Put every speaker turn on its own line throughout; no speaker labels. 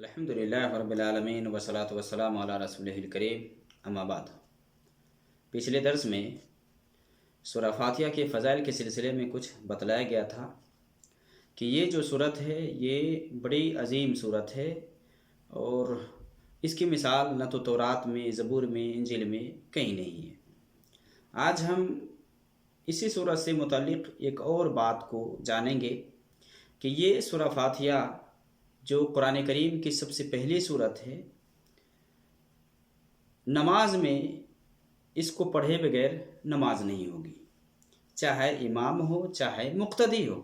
الحمدللہ رب العالمین والصلاۃ والسلام علی رسولہ الکریم اما بعد۔ پچھلے درس میں سورہ فاتحہ کے فضائل کے سلسلے میں کچھ بتلایا گیا تھا کہ یہ جو صورت ہے یہ بڑی عظیم صورت ہے اور اس کی مثال نہ تو تورات میں، زبور میں، انجیل میں کہیں نہیں ہے۔ آج ہم اسی صورت سے متعلق ایک اور بات کو جانیں گے کہ یہ سورہ فاتحہ جو قرآن کریم کی سب سے پہلی صورت ہے، نماز میں اس کو پڑھے بغیر نماز نہیں ہوگی، چاہے امام ہو چاہے مقتدی ہو،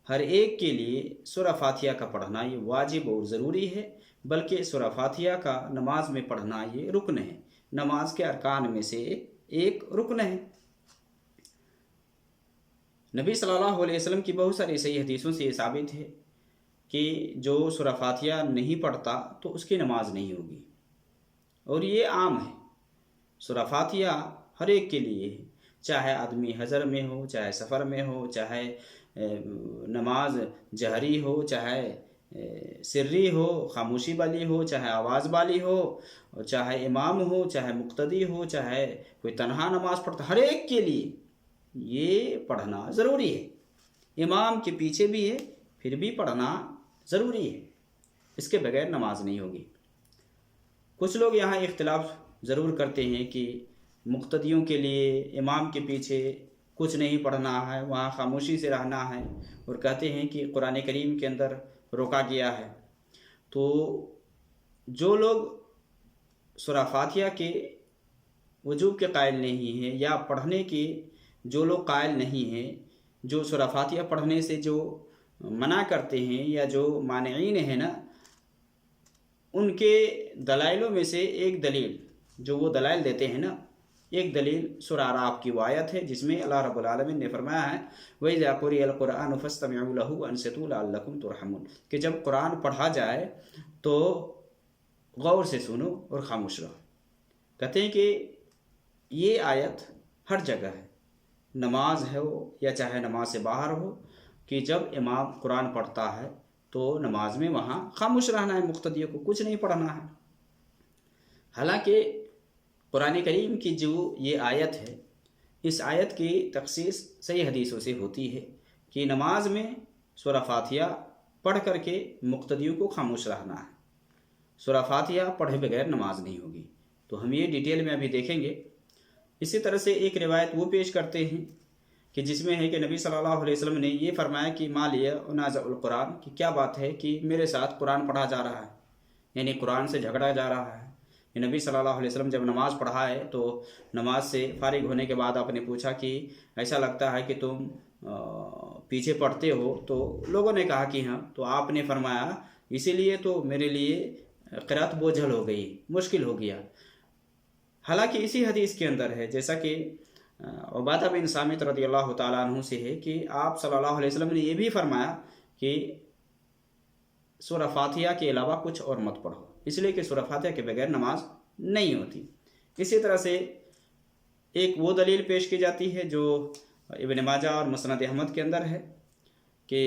ہر ایک کے لیے سورہ فاتحہ کا پڑھنا یہ واجب اور ضروری ہے، بلکہ سورہ فاتحہ کا نماز میں پڑھنا یہ رکن ہے، نماز کے ارکان میں سے ایک رکن ہے۔ نبی صلی اللہ علیہ وسلم کی بہت ساری صحیح حدیثوں سے یہ ثابت ہے کہ جو سورہ فاتحہ نہیں پڑھتا تو اس کی نماز نہیں ہوگی، اور یہ عام ہے۔ سورہ فاتحہ ہر ایک کے لیے ہے، چاہے آدمی حضر میں ہو، چاہے سفر میں ہو، چاہے نماز جہری ہو، چاہے سری ہو، خاموشی والی ہو، چاہے آواز والی ہو، چاہے امام ہو، چاہے مقتدی ہو، چاہے کوئی تنہا نماز پڑھتا، ہر ایک کے لیے یہ پڑھنا ضروری ہے۔ امام کے پیچھے بھی ہے پھر بھی پڑھنا ضروری ہے، اس کے بغیر نماز نہیں ہوگی۔ کچھ لوگ یہاں اختلاف ضرور کرتے ہیں کہ مقتدیوں کے لیے امام کے پیچھے کچھ نہیں پڑھنا ہے، وہاں خاموشی سے رہنا ہے، اور کہتے ہیں کہ قرآن کریم کے اندر روکا گیا ہے۔ تو جو لوگ سورہ فاتحہ کے وجوب کے قائل نہیں ہیں یا پڑھنے کے جو لوگ قائل نہیں ہیں، جو سورہ فاتحہ پڑھنے سے جو منع کرتے ہیں یا جو مانعین ہیں نا، ان کے دلائلوں میں سے ایک دلیل جو وہ دلائل دیتے ہیں نا، ایک دلیل سورہ اعراف کی وہ آیت ہے جس میں اللہ رب العالمین نے فرمایا ہے وَإِذَا قُرِئَ الْقُرْآنُ فَاسْتَمِعُوا لَهُ وَأَنصِتُوا لَعَلَّكُمْ تُرْحَمُونَ، کہ جب قرآن پڑھا جائے تو غور سے سنو اور خاموش رہو۔ کہتے ہیں کہ یہ آیت ہر جگہ ہے، نماز ہو یا چاہے نماز سے باہر ہو، کہ جب امام قرآن پڑھتا ہے تو نماز میں وہاں خاموش رہنا ہے، مقتدیوں کو کچھ نہیں پڑھنا ہے۔ حالانکہ قرآن کریم کی جو یہ آیت ہے، اس آیت کی تخصیص صحیح حدیثوں سے ہوتی ہے کہ نماز میں سورہ فاتحہ پڑھ کر کے مقتدیوں کو خاموش رہنا ہے، سورہ فاتحہ پڑھے بغیر نماز نہیں ہوگی۔ تو ہم یہ ڈیٹیل میں ابھی دیکھیں گے۔ اسی طرح سے ایک روایت وہ پیش کرتے ہیں کہ جس میں ہے کہ نبی صلی اللہ علیہ وسلم نے یہ فرمایا کہ ما لیہ انازع القرآن، کہ کیا بات ہے کہ میرے ساتھ قرآن پڑھا جا رہا ہے، یعنی قرآن سے جھگڑا جا رہا ہے۔ کہ نبی صلی اللہ علیہ وسلم جب نماز پڑھا ہے تو نماز سے فارغ ہونے کے بعد آپ نے پوچھا کہ ایسا لگتا ہے کہ تم پیچھے پڑھتے ہو، تو لوگوں نے کہا کہ ہاں، تو آپ نے فرمایا اسی لیے تو میرے لیے قرأت بوجھل ہو گئی، مشکل ہو گیا۔ حالانکہ اسی حدیث کے اندر ہے، جیسا کہ عبادہ بن صامت رضی اللہ تعالیٰ عنہ سے ہے کہ آپ صلی اللہ علیہ وسلم نے یہ بھی فرمایا کہ سورہ فاتحہ کے علاوہ کچھ اور مت پڑھو، اس لیے کہ سورہ فاتحہ کے بغیر نماز نہیں ہوتی۔ اسی طرح سے ایک وہ دلیل پیش کی جاتی ہے جو ابن ماجہ اور مسند احمد کے اندر ہے کہ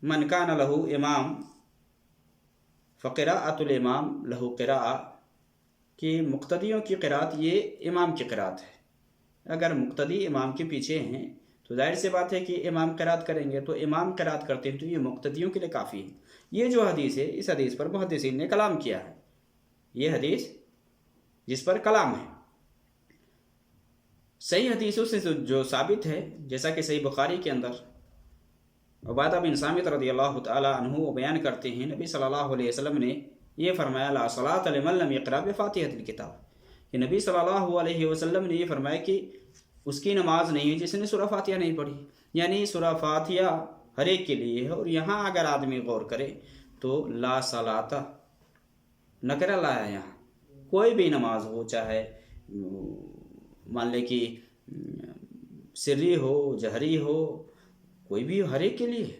من کان لہ امام فقراءۃ الامام لہ قراءۃ، کہ مقتدیوں کی قرأت یہ امام کی قرأت ہے۔ اگر مقتدی امام کے پیچھے ہیں تو ظاہر سی بات ہے کہ امام قرأت کریں گے، تو امام قرأت کرتے ہیں تو یہ مقتدیوں کے لیے کافی ہے۔ یہ جو حدیث ہے، اس حدیث پر محدثین نے کلام کیا ہے، یہ حدیث جس پر کلام ہے۔ صحیح حدیثوں سے جو ثابت ہے، جیسا کہ صحیح بخاری کے اندر عبادہ بن صامت رضی اللہ تعالیٰ عنہ وہ بیان کرتے ہیں نبی صلی اللہ علیہ وسلم نے یہ فرمایا لا صلاۃ لمن لم یقرأ بفاتحۃ الکتاب، کہ نبی صلی اللہ علیہ وسلم نے یہ فرمایا کہ اس کی نماز نہیں ہے جس نے سورہ فاتحہ نہیں پڑھی، یعنی سورہ فاتحہ ہر ایک کے لیے ہے۔ اور یہاں اگر آدمی غور کرے تو لا صلاۃ نکرہ لایا، یہاں کوئی بھی نماز ہو، چاہے مان لے کہ سری ہو جہری ہو، کوئی بھی ہر ایک کے لیے،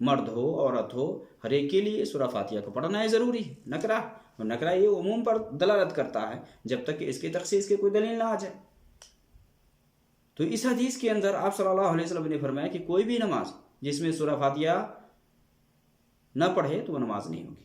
مرد ہو عورت ہو، ہر ایک کے لیے سورہ فاتحہ کو پڑھنا ہے ضروری ہے۔ نکرہ، اور نکرہ یہ عموم پر دلالت کرتا ہے جب تک کہ اس کی تخصیص کی کوئی دلیل نہ آ جائے۔ تو اس حدیث کے اندر آپ صلی اللہ علیہ وسلم نے فرمایا کہ کوئی بھی نماز جس میں سورہ فاتحہ نہ پڑھے تو وہ نماز نہیں ہوگی۔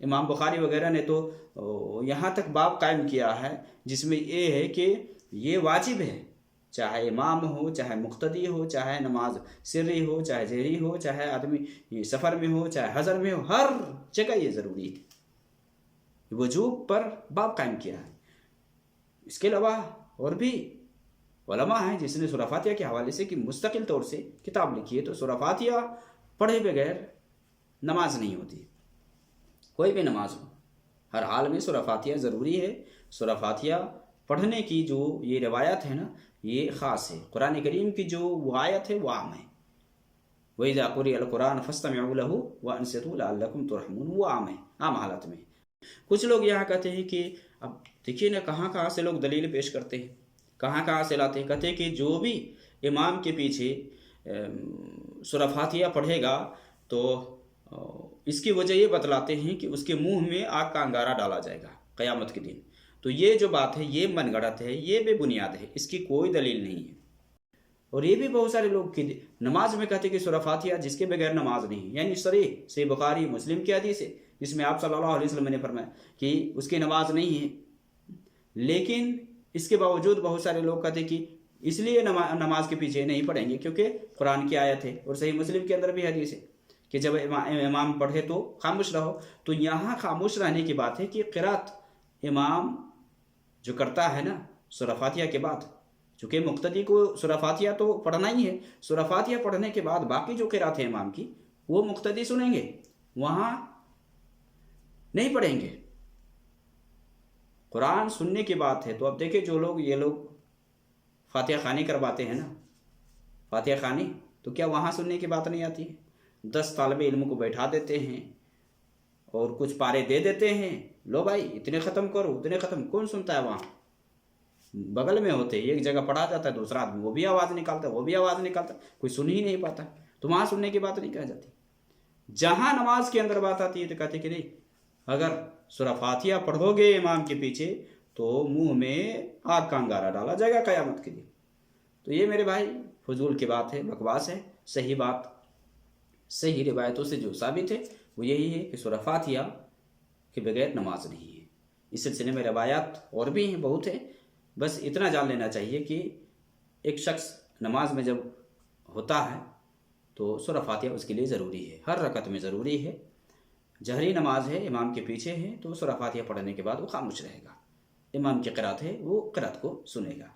امام بخاری وغیرہ نے تو یہاں تک باب قائم کیا ہے جس میں یہ ہے کہ یہ واجب ہے، چاہے امام ہو، چاہے مقتدی ہو، چاہے نماز سری ہو، چاہے جہری ہو، چاہے آدمی سفر میں ہو، چاہے حضر میں ہو، ہر جگہ یہ ضروری ہے، وجوب پر باب قائم کیا ہے۔ اس کے علاوہ اور بھی علماء ہیں جس نے سورہ فاتحہ کے حوالے سے کہ مستقل طور سے کتاب لکھی ہے، تو سورہ فاتحہ پڑھے بغیر نماز نہیں ہوتی، کوئی بھی نماز ہو، ہر حال میں سورہ فاتحہ ضروری ہے۔ سورہ فاتحہ پڑھنے کی جو یہ روایت ہے نا، یہ خاص ہے، قرآن کریم کی جو وہ آیت ہے وہ عام ہے، وَإِذَا قُرِئَ الْقُرْآنُ فَاسْتَمِعُوا لَهُ وَأَنصِتُوا لَعَلَّكُمْ تُرْحَمُونَ، وہ عام ہے، عام حالت میں۔ کچھ لوگ یہاں کہتے ہیں کہ اب دیکھیے نا کہاں سے لوگ دلیل پیش کرتے ہیں، کہاں سے لاتے ہیں، کہتے ہیں کہ جو بھی امام کے پیچھے سورہ فاتحہ پڑھے گا تو اس کی وجہ یہ بتلاتے ہیں کہ اس کے منہ میں آگ کا انگارہ ڈالا جائے گا قیامت کے دن۔ تو یہ جو بات ہے یہ من گھڑت ہے، یہ بے بنیاد ہے، اس کی کوئی دلیل نہیں ہے۔ اور یہ بھی بہت سارے لوگ کی نماز میں کہتے ہیں کہ سورہ فاتحہ جس کے بغیر نماز نہیں، یعنی صحیح بخاری مسلم کی حدیث ہے جس میں آپ صلی اللہ علیہ وسلم نے فرمایا کہ اس کی نماز نہیں ہے، لیکن اس کے باوجود بہت سارے لوگ کہتے ہیں کہ اس لیے نماز کے پیچھے نہیں پڑھیں گے کیونکہ قرآن کی آیت ہے، اور صحیح مسلم کے اندر بھی حدیث ہے کہ جب امام پڑھے تو خاموش رہو۔ تو یہاں خاموش رہنے کی بات ہے کہ قرات امام جو کرتا ہے نا سورہ فاتحہ کے بعد، چونکہ مقتدی کو سورہ فاتحہ تو پڑھنا ہی ہے، سورہ فاتحہ پڑھنے کے بعد باقی جو قرات ہے امام کی وہ مقتدی سنیں گے، وہاں نہیں پڑھیں گے۔ قرآن سننے کی بات ہے، تو اب دیکھیں جو لوگ یہ لوگ فاتحہ خوانی کرواتے ہیں نا، فاتحہ خوانی، تو کیا وہاں سننے کی بات نہیں آتی ہے؟ 10 طالب علم کو بیٹھا دیتے ہیں اور کچھ پارے دے دیتے ہیں، لو بھائی اتنے ختم کرو، اتنے ختم، کون سنتا ہے وہاں؟ بغل میں ہوتے ایک جگہ پڑھا جاتا ہے، دوسرا آدمی وہ بھی آواز نکالتا ہے، وہ بھی آواز نکالتا ہے، کوئی سن ہی نہیں پاتا، تو وہاں سننے کی بات نہیں کہا جاتی۔ جہاں نماز کے اندر بات آتی ہے تو کہتے کہ نہیں، اگر سورہ فاتحہ پڑھو گے امام کے پیچھے تو منہ میں آگ کا انگارہ ڈالا جائے گا قیامت کے لیے۔ تو یہ میرے بھائی فضول کی بات ہے، بکواس ہے۔ صحیح بات صحیح روایتوں سے جو ثابت ہے وہ یہی ہے کہ سورہ فاتحہ کے بغیر نماز نہیں ہے۔ اس سلسلے میں روایات اور بھی ہیں، بہت ہیں، بس اتنا جان لینا چاہیے کہ ایک شخص نماز میں جب ہوتا ہے تو سورہ فاتحہ اس کے لیے ضروری ہے، ہر رکعت میں ضروری ہے۔ جہری نماز ہے، امام کے پیچھے ہے، تو سورہ فاتحہ پڑھنے کے بعد وہ خاموش رہے گا، امام کی قرات ہے وہ قرات کو سنے گا۔